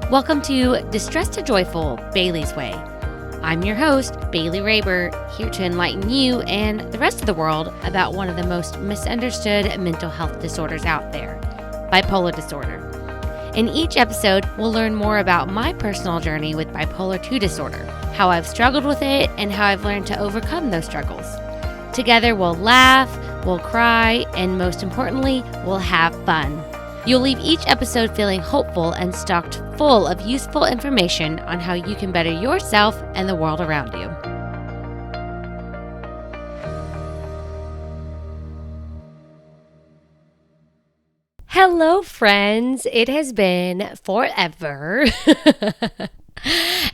Welcome to Distress to Joyful, Bailey's Way. I'm your host, Bailey Raber, here to enlighten you and the rest of the world about one of the most misunderstood mental health disorders out there, bipolar disorder. In each episode, we'll learn more about my personal journey with bipolar 2 disorder, how I've struggled with it, and how I've learned to overcome those struggles. Together, we'll laugh, we'll cry, and most importantly, we'll have fun. You'll leave each episode feeling hopeful and stocked full of useful information on how you can better yourself and the world around you. Hello, friends. It has been forever.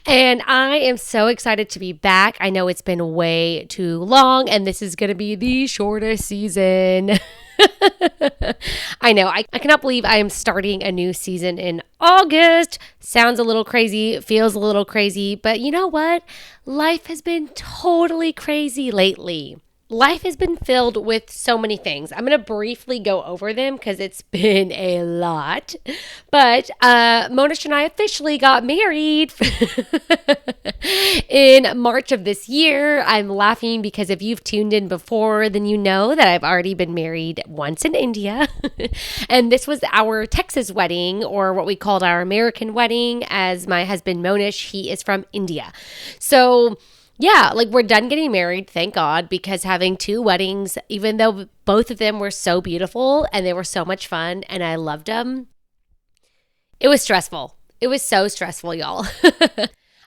And I am so excited to be back. I know it's been way too long, and this is going to be the shortest season. I know. I cannot believe I am starting a new season in August. Sounds a little crazy, feels a little crazy, but you know what? Life has been totally crazy lately. Life has been filled with so many things. I'm going to briefly go over them because it's been a lot. But Monish and I officially got married in March of this year. I'm laughing because if you've tuned in before, then you know that I've already been married once in India. And this was our Texas wedding, or what we called our American wedding, as my husband Monish, he is from India. So yeah, we're done getting married, thank God, because having two weddings, even though both of them were so beautiful and they were so much fun and I loved them, it was stressful. It was so stressful, y'all.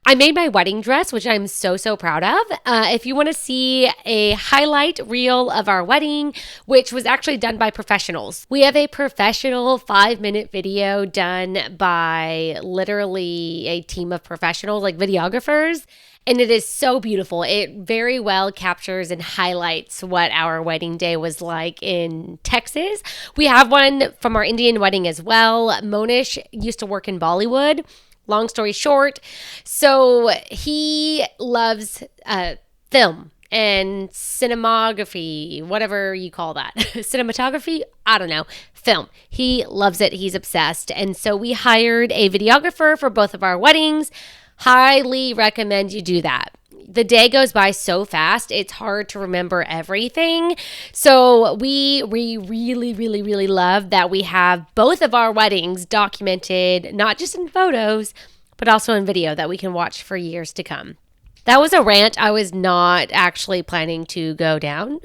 I made my wedding dress, which I'm so proud of. If you want to see a highlight reel of our wedding, which was actually done by professionals. We have a professional 5-minute video done by literally a team of professionals, like videographers. And it is so beautiful. It very well captures and highlights what our wedding day was like in Texas. We have one from our Indian wedding as well. Monish used to work in Bollywood. Long story short, so he loves film and cinematography, whatever you call that. Cinematography? I don't know. Film. He loves it. He's obsessed. And so we hired a videographer for both of our weddings. Highly recommend you do that. The day goes by so fast, it's hard to remember everything. So we really love that we have both of our weddings documented, not just in photos, but also in video that we can watch for years to come. That was a rant I was not actually planning to go down.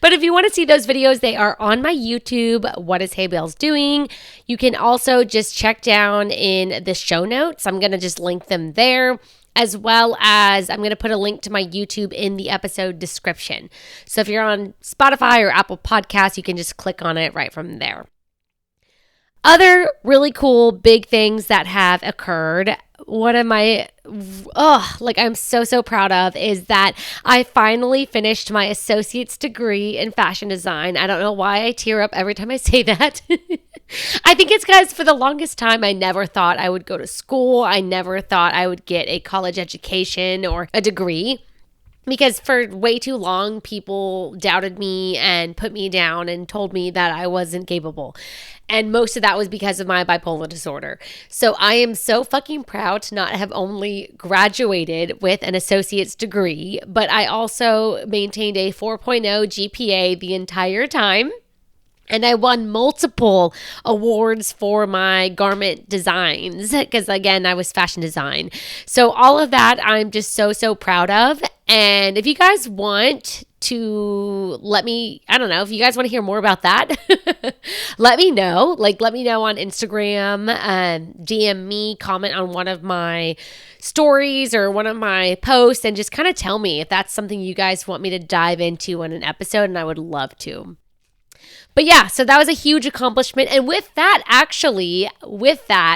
But if you want to see those videos, they are on my YouTube, What is Hey Bells Doing? You can also just check down in the show notes. I'm going to just link them there, as well as I'm going to put a link to my YouTube in the episode description. So if you're on Spotify or Apple Podcasts, you can just click on it right from there. Other really cool big things that have occurred, one of my, I'm so proud of is that I finally finished my associate's degree in fashion design. I don't know why I tear up every time I say that. I think it's because for the longest time, I never thought I would go to school. I never thought I would get a college education or a degree. Because for way too long, people doubted me and put me down and told me that I wasn't capable. And most of that was because of my bipolar disorder. So I am so fucking proud to not have only graduated with an associate's degree, but I also maintained a 4.0 GPA the entire time. And I won multiple awards for my garment designs because, again, I was fashion design. So all of that I'm just so proud of. And if you guys want to let me, I don't know, if you guys want to hear more about that, let me know. Let me know on Instagram, DM me, comment on one of my stories or one of my posts, and just kind of tell me if that's something you guys want me to dive into in an episode, and I would love to. But yeah, so that was a huge accomplishment. And with that,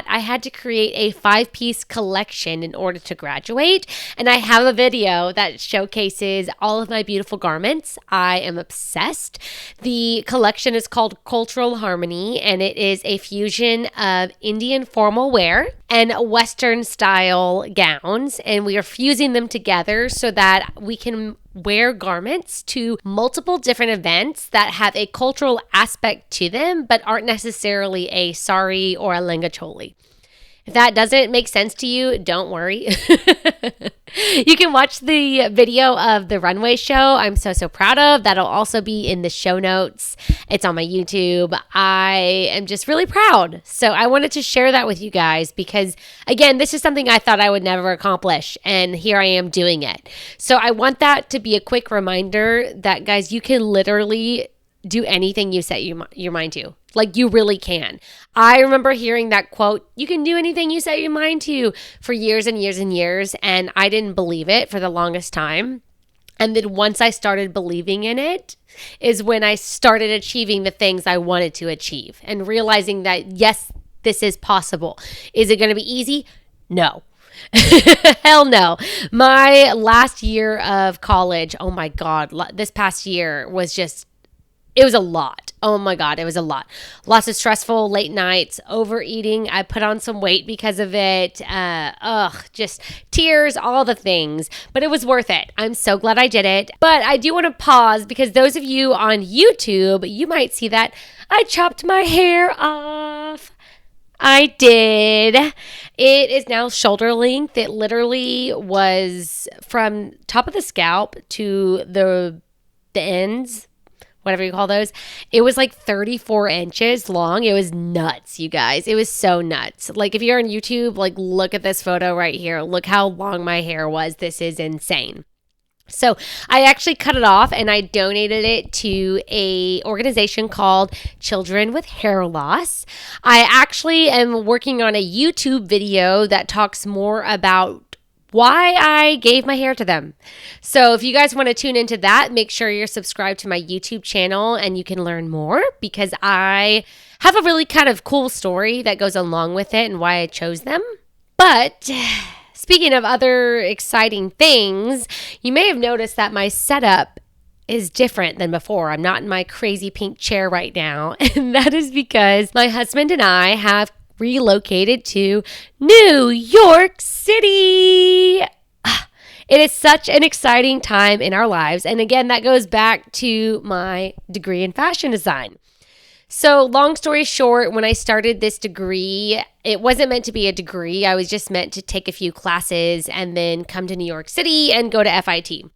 I had to create a 5-piece collection in order to graduate. And I have a video that showcases all of my beautiful garments. I am obsessed. The collection is called Cultural Harmony, and it is a fusion of Indian formal wear and Western style gowns. And we are fusing them together so that we can wear garments to multiple different events that have a cultural aspect to them, but aren't necessarily a sari or a lenga choli. If that doesn't make sense to you, don't worry. You can watch the video of the runway show I'm so proud of. That'll also be in the show notes. It's on my YouTube. I am just really proud. So I wanted to share that with you guys because, again, this is something I thought I would never accomplish, and here I am doing it. So I want that to be a quick reminder that, guys, you can literally do anything you set your mind to. Like, you really can. I remember hearing that quote, you can do anything you set your mind to, for years and years and years. And I didn't believe it for the longest time. And then once I started believing in it is when I started achieving the things I wanted to achieve and realizing that, yes, this is possible. Is it going to be easy? No. Hell no. My last year of college, oh my God, this past year was just, it was a lot. Oh my God, it was a lot. Lots of stressful late nights, overeating. I put on some weight because of it. Just tears, all the things. But it was worth it. I'm so glad I did it. But I do want to pause because those of you on YouTube, you might see that I chopped my hair off. I did. It is now shoulder length. It literally was from top of the scalp to the ends, whatever you call those. It was like 34 inches long. It was nuts, you guys. It was so nuts. Like, if you're on YouTube, like, look at this photo right here. Look how long my hair was. This is insane. So I actually cut it off and I donated it to a organization called Children with Hair Loss. I actually am working on a YouTube video that talks more about why I gave my hair to them. So if you guys want to tune into that, make sure you're subscribed to my YouTube channel and you can learn more, because I have a really kind of cool story that goes along with it and why I chose them. But speaking of other exciting things, you may have noticed that my setup is different than before. I'm not in my crazy pink chair right now. And that is because my husband and I have relocated to New York City. It is such an exciting time in our lives. And again, that goes back to my degree in fashion design. So long story short, when I started this degree, it wasn't meant to be a degree. I was just meant to take a few classes and then come to New York City and go to FIT.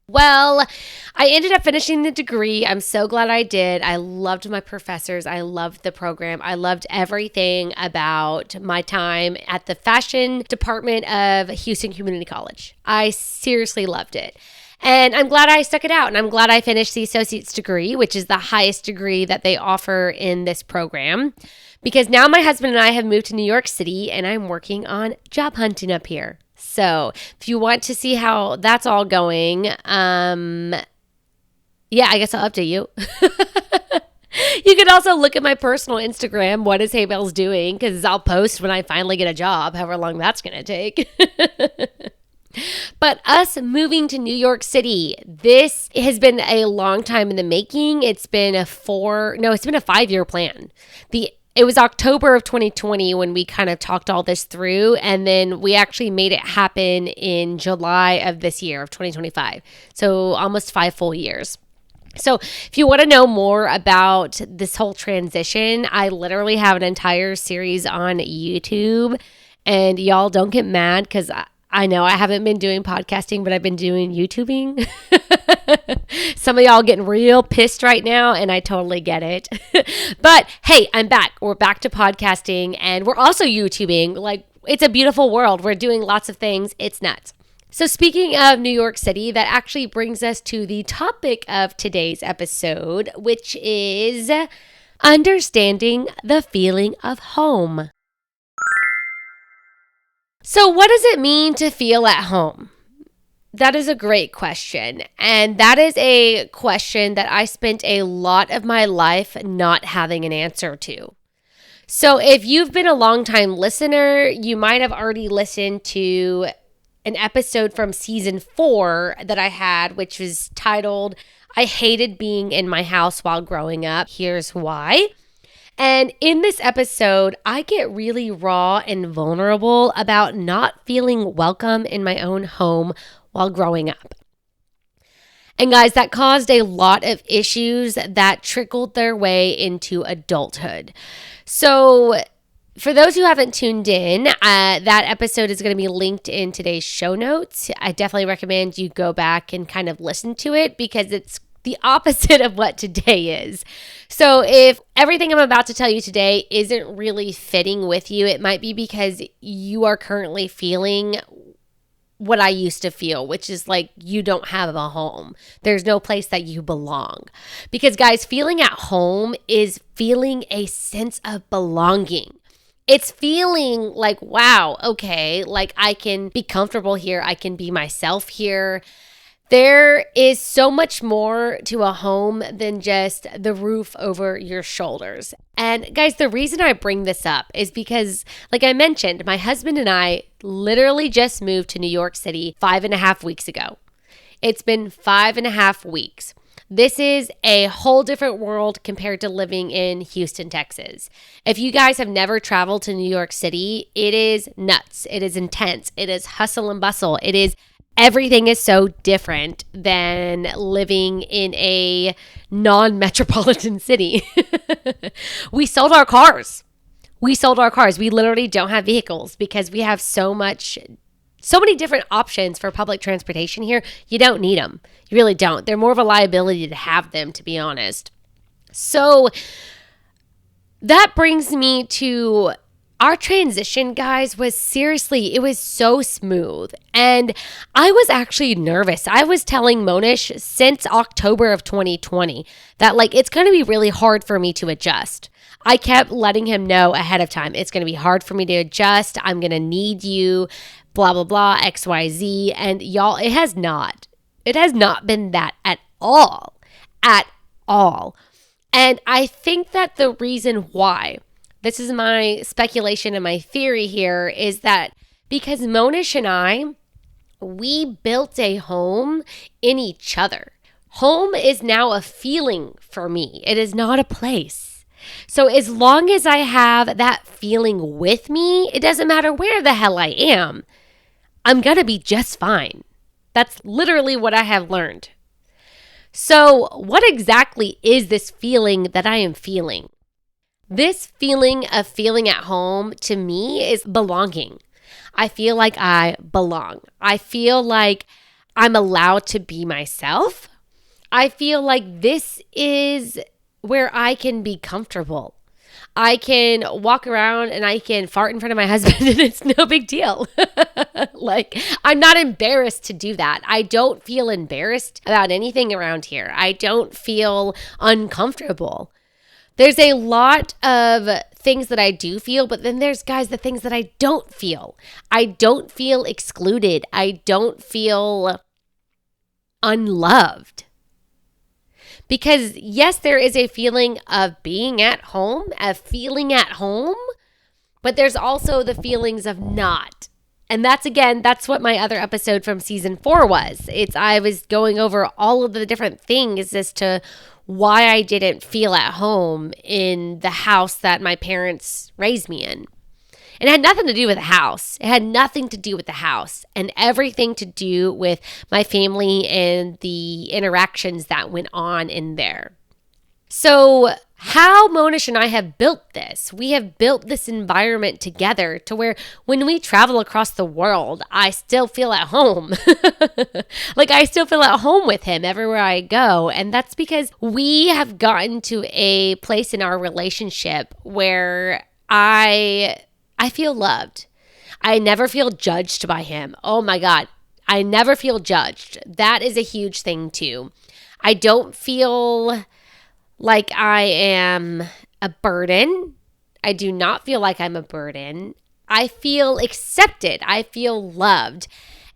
Well, I ended up finishing the degree. I'm so glad I did. I loved my professors. I loved the program. I loved everything about my time at the fashion department of Houston Community College. I seriously loved it. And I'm glad I stuck it out, and I'm glad I finished the associate's degree, which is the highest degree that they offer in this program, because now my husband and I have moved to New York City, and I'm working on job hunting up here. So if you want to see how that's all going, yeah, I guess I'll update you. You can also look at my personal Instagram, What is Hey Bells Doing, because I'll post when I finally get a job, however long that's going to take. But us moving to New York City, this has been a long time in the making. It's been a 5-year plan. It was October of 2020 when we kind of talked all this through, and then we actually made it happen in July of this year, of 2025. So almost 5 full years. So if you want to know more about this whole transition, I literally have an entire series on YouTube, and y'all don't get mad because I know I haven't been doing podcasting, but I've been doing YouTubing. Some of y'all getting real pissed right now, and I totally get it. But hey, I'm back. We're back to podcasting, and we're also YouTubing. Like, it's a beautiful world. We're doing lots of things. It's nuts. So speaking of New York City, that actually brings us to the topic of today's episode, which is understanding the feeling of home. So what does it mean to feel at home? That is a great question. And that is a question that I spent a lot of my life not having an answer to. So if you've been a longtime listener, you might have already listened to an episode from season 4 that I had, which was titled, I Hated Being in My House While Growing Up. Here's Why. And in this episode, I get really raw and vulnerable about not feeling welcome in my own home while growing up. And guys, that caused a lot of issues that trickled their way into adulthood. So, for those who haven't tuned in, that episode is going to be linked in today's show notes. I definitely recommend you go back and kind of listen to it because it's the opposite of what today is. So if everything I'm about to tell you today isn't really fitting with you, it might be because you are currently feeling what I used to feel, which is like you don't have a home. There's no place that you belong. Because guys, feeling at home is feeling a sense of belonging. It's feeling like, wow, okay, like I can be comfortable here. I can be myself here. There is so much more to a home than just the roof over your shoulders. And guys, the reason I bring this up is because, like I mentioned, my husband and I literally just moved to New York City 5.5 weeks ago. It's been 5.5 weeks. This is a whole different world compared to living in Houston, Texas. If you guys have never traveled to New York City, it is nuts. It is intense. It is hustle and bustle. Everything is so different than living in a non-metropolitan city. We sold our cars. We literally don't have vehicles because we have so many different options for public transportation here. You don't need them. You really don't. They're more of a liability to have them, to be honest. So that brings me to our transition, guys, it was so smooth. And I was actually nervous. I was telling Monish since October of 2020 that it's going to be really hard for me to adjust. I kept letting him know ahead of time, it's going to be hard for me to adjust. I'm going to need you, blah, blah, blah, X, Y, Z. And y'all, it has not been that at all. And I think that the reason why, this is my speculation and my theory here, is that because Monish and I, we built a home in each other. Home is now a feeling for me. It is not a place. So as long as I have that feeling with me, it doesn't matter where the hell I am, I'm going to be just fine. That's literally what I have learned. So what exactly is this feeling that I am feeling? This feeling of feeling at home to me is belonging. I feel like I belong. I feel like I'm allowed to be myself. I feel like this is where I can be comfortable. I can walk around and I can fart in front of my husband and it's no big deal. I'm not embarrassed to do that. I don't feel embarrassed about anything around here. I don't feel uncomfortable. There's a lot of things that I do feel, but then there's, guys, the things that I don't feel. I don't feel excluded. I don't feel unloved. Because yes, there is a feeling of being at home, of feeling at home, but there's also the feelings of not. And that's what my other episode from season 4 was. I was going over all of the different things as to why I didn't feel at home in the house that my parents raised me in. And it had nothing to do with the house. It had nothing to do with the house and everything to do with my family and the interactions that went on in there. So how Monish and I have built this, we have built this environment together to where when we travel across the world, I still feel at home. I still feel at home with him everywhere I go. And that's because we have gotten to a place in our relationship where I feel loved. I never feel judged by him. Oh my God. I never feel judged. That is a huge thing too. I don't feel like I am a burden. I do not feel like I'm a burden. I feel accepted. I feel loved.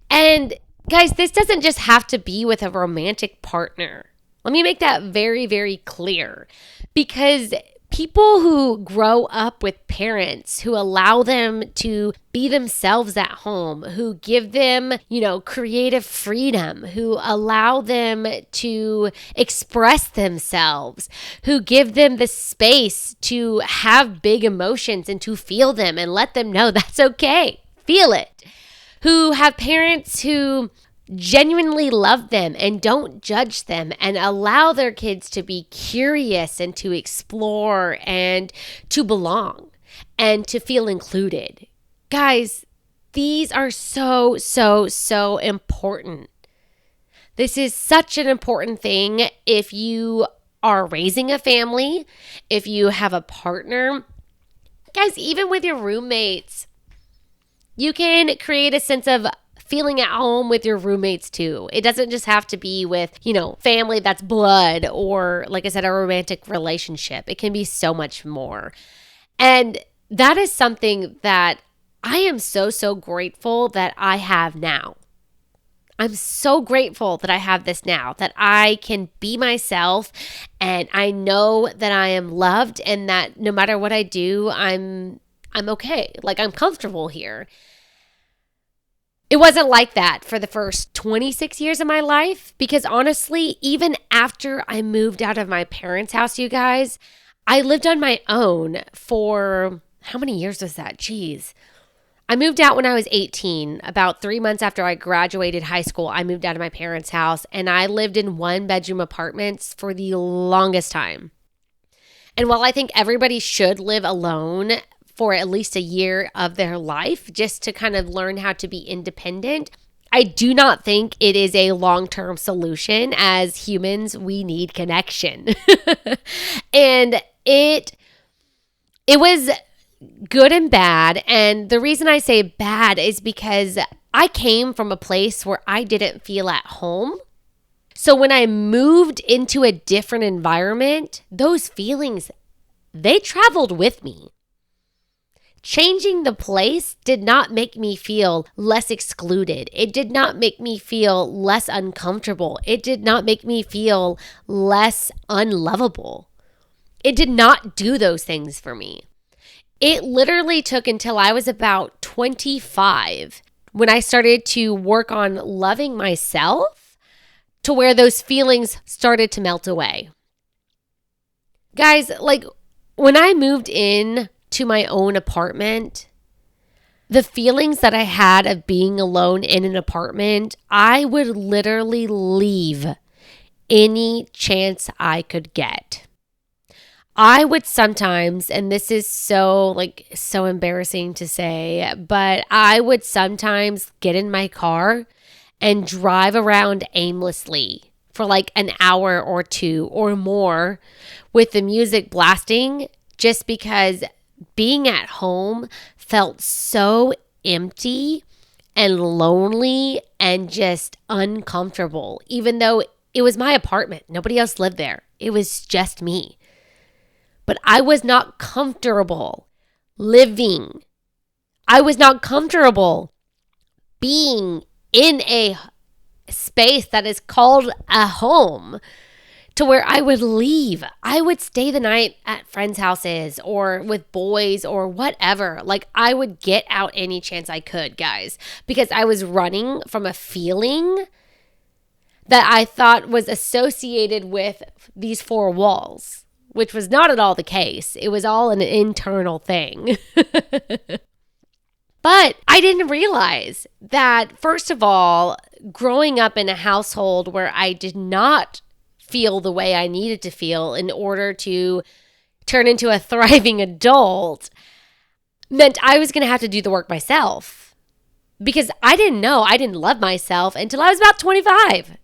And guys, this doesn't just have to be with a romantic partner. Let me make that very, very clear. Because People who grow up with parents who allow them to be themselves at home, who give them, creative freedom, who allow them to express themselves, who give them the space to have big emotions and to feel them and let them know that's okay. Feel it. Who have parents who genuinely love them and don't judge them and allow their kids to be curious and to explore and to belong and to feel included. Guys, these are so, so, so important. This is such an important thing if you are raising a family, if you have a partner. Guys, even with your roommates, you can create a sense of feeling at home with your roommates too. It doesn't just have to be with, family that's blood or, like I said, a romantic relationship. It can be so much more. And that is something that I am so, so grateful that I have now. I'm so grateful that I have this now, that I can be myself and I know that I am loved and that no matter what I do, I'm okay. Like, I'm comfortable here. It wasn't like that for the first 26 years of my life because honestly, even after I moved out of my parents' house, you guys, I lived on my own for how many years was that? Jeez. I moved out when I was 18. About 3 months after I graduated high school, I moved out of my parents' house and I lived in 1-bedroom apartments for the longest time. And while I think everybody should live alone for at least a year of their life just to kind of learn how to be independent, I do not think it is a long-term solution. As humans, we need connection. And it was good and bad. And the reason I say bad is because I came from a place where I didn't feel at home. So when I moved into a different environment, those feelings, they traveled with me. Changing the place did not make me feel less excluded. It did not make me feel less uncomfortable. It did not make me feel less unlovable. It did not do those things for me. It literally took until I was about 25 when I started to work on loving myself to where those feelings started to melt away. Guys, like when I moved in to my own apartment, the feelings that I had of being alone in an apartment, I would literally leave any chance I could get. I would sometimes, and this is so embarrassing to say, but I would sometimes get in my car and drive around aimlessly for like an hour or two or more with the music blasting just because being at home felt so empty and lonely and just uncomfortable, even though it was my apartment. Nobody else lived there. It was just me. But I was not comfortable living. I was not comfortable being in a space that is called a home, to where I would leave. I would stay the night at friends' houses or with boys or whatever. Like I would get out any chance I could, guys, because I was running from a feeling that I thought was associated with these four walls, which was not at all the case. It was all an internal thing. But I didn't realize that, first of all, growing up in a household where I did not feel the way I needed to feel in order to turn into a thriving adult meant I was going to have to do the work myself, because I didn't love myself until I was about 25.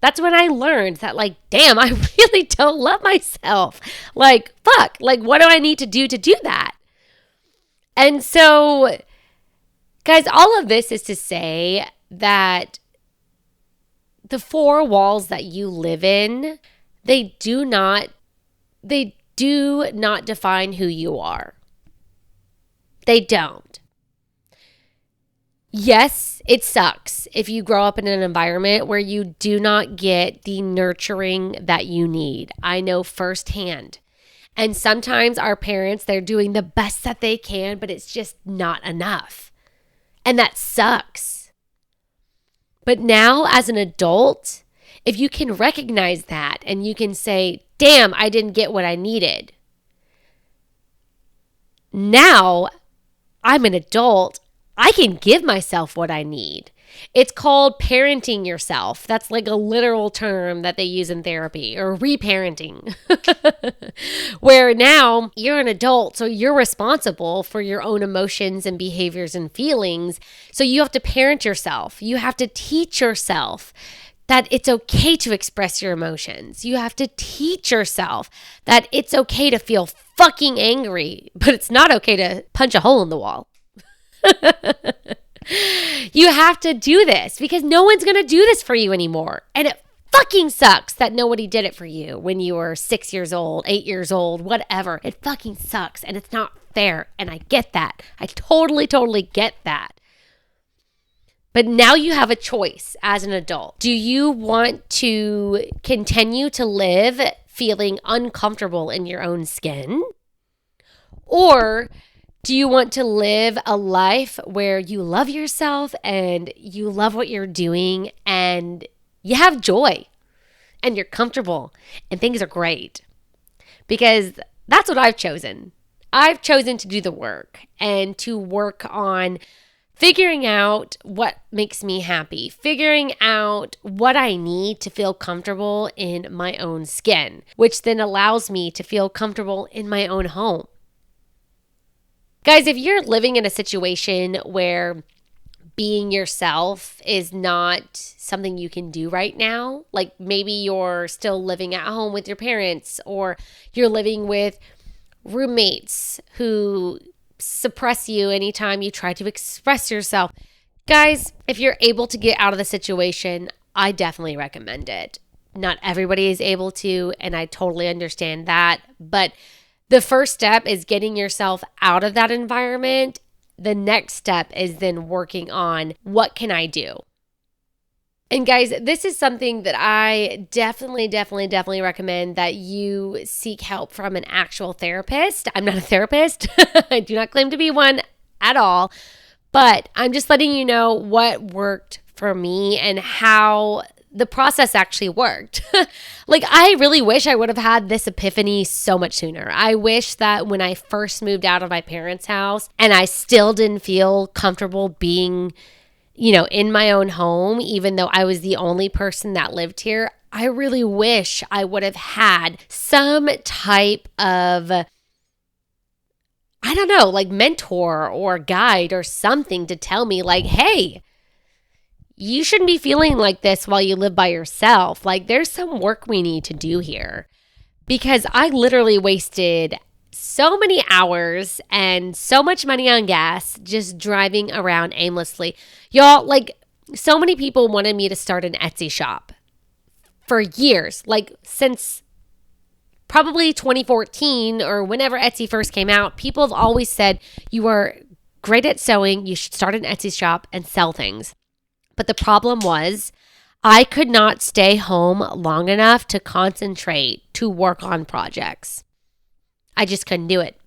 That's when I learned that, like, damn, I really don't love myself. Like, fuck, like, what do I need to do that? And so, guys, all of this is to say that the four walls that you live in, they do not define who you are. They don't. Yes, it sucks if you grow up in an environment where you do not get the nurturing that you need. I know firsthand. And sometimes our parents, they're doing the best that they can, but it's just not enough. And that sucks. But now as an adult, if you can recognize that and you can say, damn, I didn't get what I needed. Now I'm an adult. I can give myself what I need. It's called parenting yourself. That's like a literal term that they use in therapy, or reparenting, where now you're an adult, so you're responsible for your own emotions and behaviors and feelings. So you have to parent yourself. You have to teach yourself that it's okay to express your emotions. You have to teach yourself that it's okay to feel fucking angry, but it's not okay to punch a hole in the wall. You have to do this because no one's going to do this for you anymore. And it fucking sucks that nobody did it for you when you were 6 years old, 8 years old, whatever. It fucking sucks and it's not fair. And I get that. I totally get that. But now you have a choice as an adult. Do you want to continue to live feeling uncomfortable in your own skin? Or do you want to live a life where you love yourself and you love what you're doing and you have joy and you're comfortable and things are great? Because that's what I've chosen. I've chosen to do the work and to work on figuring out what makes me happy, figuring out what I need to feel comfortable in my own skin, which then allows me to feel comfortable in my own home. Guys, if you're living in a situation where being yourself is not something you can do right now, like maybe you're still living at home with your parents or you're living with roommates who suppress you anytime you try to express yourself. Guys, if you're able to get out of the situation, I definitely recommend it. Not everybody is able to, and I totally understand that, but the first step is getting yourself out of that environment. The next step is then working on what can I do? And guys, this is something that I definitely recommend that you seek help from an actual therapist. I'm not a therapist. I do not claim to be one at all, but I'm just letting you know what worked for me and how the process actually worked. Like, I really wish I would have had this epiphany so much sooner. I wish that when I first moved out of my parents' house and I still didn't feel comfortable being, in my own home, even though I was the only person that lived here, I really wish I would have had some type of, like mentor or guide or something to tell me like, hey, you shouldn't be feeling like this while you live by yourself. Like, there's some work we need to do here. Because I literally wasted so many hours and so much money on gas just driving around aimlessly. Y'all, like, so many people wanted me to start an Etsy shop for years. Like, since probably 2014 or whenever Etsy first came out, people have always said, you are great at sewing. You should start an Etsy shop and sell things. But the problem was I could not stay home long enough to concentrate to work on projects. I just couldn't do it.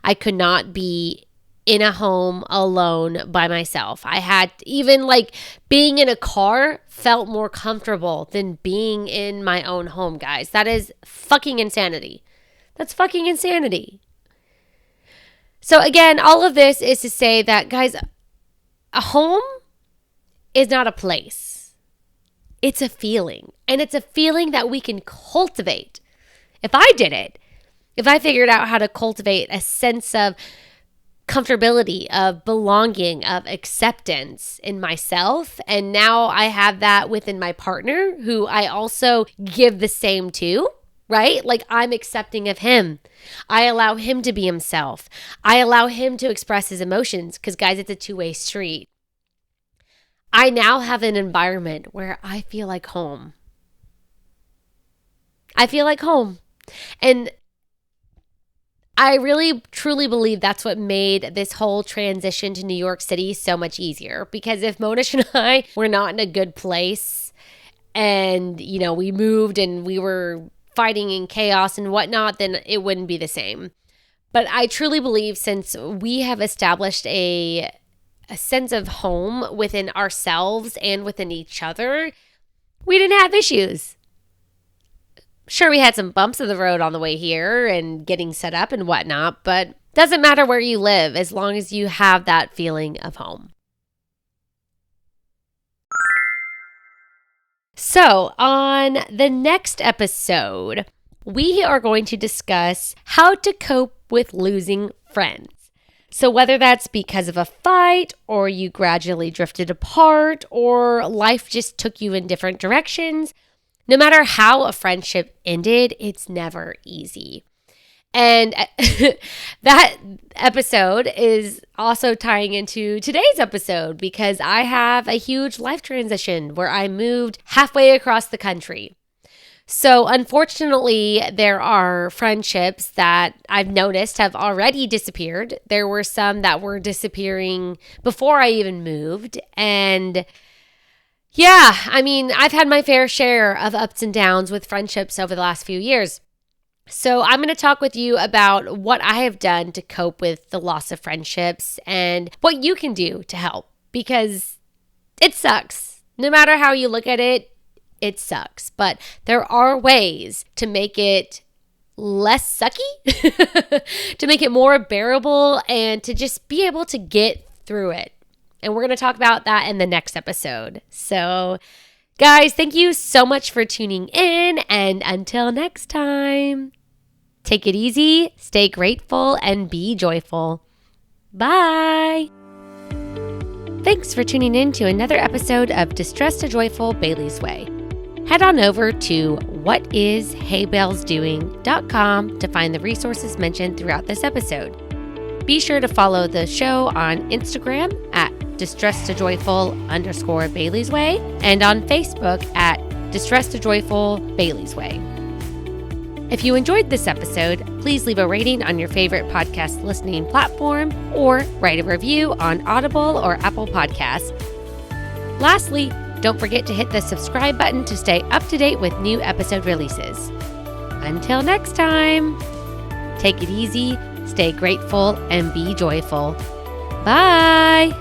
I could not be in a home alone by myself. I had even like being in a car felt more comfortable than being in my own home, guys. That is fucking insanity. That's fucking insanity. So again, all of this is to say that, guys, a home is not a place. It's a feeling. And it's a feeling that we can cultivate. If I did it, if I figured out how to cultivate a sense of comfortability, of belonging, of acceptance in myself, and now I have that within my partner, who I also give the same to, right? Like, I'm accepting of him. I allow him to be himself. I allow him to express his emotions because, guys, it's a two-way street. I now have an environment where I feel like home. I feel like home. And I really, truly believe that's what made this whole transition to New York City so much easier. Because if Monish and I were not in a good place and, we moved and we were fighting and chaos and whatnot, then it wouldn't be the same. But I truly believe since we have established a sense of home within ourselves and within each other, we didn't have issues. Sure, we had some bumps in the road on the way here and getting set up and whatnot, but doesn't matter where you live as long as you have that feeling of home. So, on the next episode, we are going to discuss how to cope with losing friends. So whether that's because of a fight, or you gradually drifted apart, or life just took you in different directions, no matter how a friendship ended, it's never easy. And that episode is also tying into today's episode because I have a huge life transition where I moved halfway across the country. So unfortunately, there are friendships that I've noticed have already disappeared. There were some that were disappearing before I even moved. And yeah, I mean, I've had my fair share of ups and downs with friendships over the last few years. So I'm going to talk with you about what I have done to cope with the loss of friendships and what you can do to help, because it sucks. No matter how you look at it, it sucks. But there are ways to make it less sucky, to make it more bearable, and to just be able to get through it. And we're going to talk about that in the next episode. So guys, thank you so much for tuning in, and until next time, take it easy, stay grateful, and be joyful. Bye! Thanks for tuning in to another episode of Distressed to Joyful Bailey's Way. Head on over to whatisheybellsdoing.com to find the resources mentioned throughout this episode. Be sure to follow the show on Instagram at Distressed to Joyful_Bailey's Way and on Facebook at Distressed to Joyful Bailey's Way. If you enjoyed this episode, please leave a rating on your favorite podcast listening platform or write a review on Audible or Apple Podcasts. Lastly, don't forget to hit the subscribe button to stay up to date with new episode releases. Until next time, take it easy, stay grateful, and be joyful. Bye!